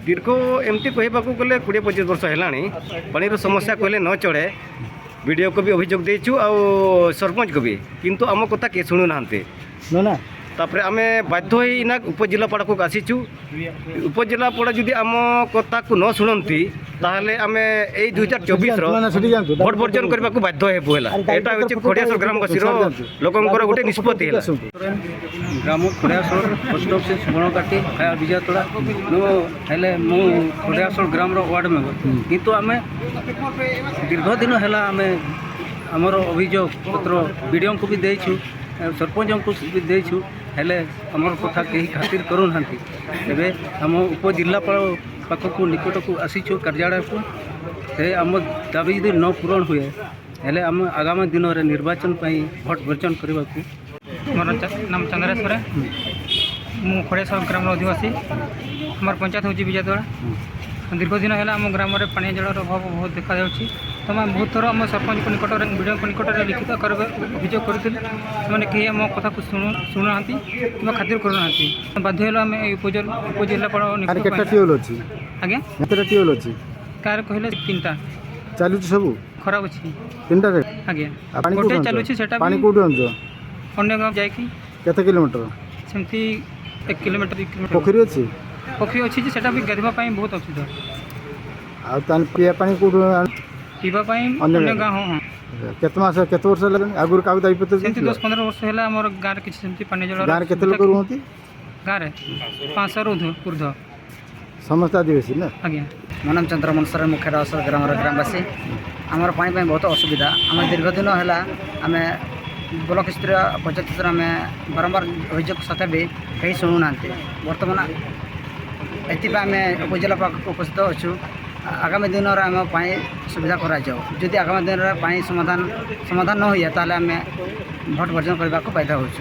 दीर्घ एमती कहवाक गले 20-25 वर्ष है पानी समस्या कहले न चढ़े वीडियो को भी अभियोग देचु आ सरपंच को भी किंतु आम कथा किए शुणु ना ना तापर आम बाध्य होना उपजिलापाड़ा को आसीचु उपजिलापाड़ा जदि आम कथा को न शुणती ताहले आम ए 2024 भोट वर्जन करने को बाध्य हेबु है यहाँ हूँ खड़ियासर ग्रामवासी लोकंर गोटे निष्पत्ति ग्राम खड़ियासर पोस्ट ऑफिस सुवर्णकाटी खाया विजयतोड़ा मु खड़ियासर ग्राम वार्ड मेंबर किंतु आम दीर्घ दिन है आम आमर अभियोग पत्र वीडियो को भी देचु सरपंच को भी देचु हेले आमर कथा कहीं खातिर करूना तेरे आम उपजिलापाल पाखक निकट को आसीचु कार्यालय को से आम दाबी यदि न पूरण हुए हेले आम आगामी दिन में निर्वाचन पर भोट वर्जन करने को मोर नाम चंद्रेश्वर मु खड़ियासर ग्राम अधिवासी हमार पंचायत हूँ विजयतोड़ा दीर्घ दिन है आम ग्राम में पानी जलर अभाव बहुत देखा जाऊँगी तो मैं बहुत थर आम सरपंच को निकट वीडियो को निकट लिखित अभियोग करूँ से कहीं आम कथा को शुणुना कि खातिर करूना बाध्य आम उपजिलापाल आज्ञा कार कहले 3टा चलु सब खराब अच्छी 3टा आज्ञा गोटे चलुची से पानी कोठी आंचो अन्य गाँव जाकि केते किलोमीटर सेमती 1 किलोमीटर 2 किलोमीटर पोखरी अच्छी पोखरी अच्छी सेटा भी गाधवा बहुत असुविधा आ तान पिया पानी कोठी पीवा अन्य गाँव हाँ केते मास केते वर्ष लगे आगुर काउ दाई पते सेमती 10-15 वर्ष है आमर गाँव किसी सेमती पानी जल गाँव केते लोक रहती गाँव में 500 ऊर्ध्व समस्त आदिवासी ना आज्ञा मो नाम चंद्रमोहन सर मुख्य खड़ियासर ग्राम ग्रामवासी आमर पानी बहुत असुविधा आम दीर्घ दिन है आम ब्लॉक स्तरीय पंचायत स्तर आम बारंबार अभियोग सत्या भी कहीं शुणुना बर्तमान एपाई आम उपजिला उपस्थित अच्छु आगामी दिन में आम पानी सुविधा कराई आगामी दिन में पानी समाधान न हुए ताल आम भोट वर्जन करने को बाध्य होचु।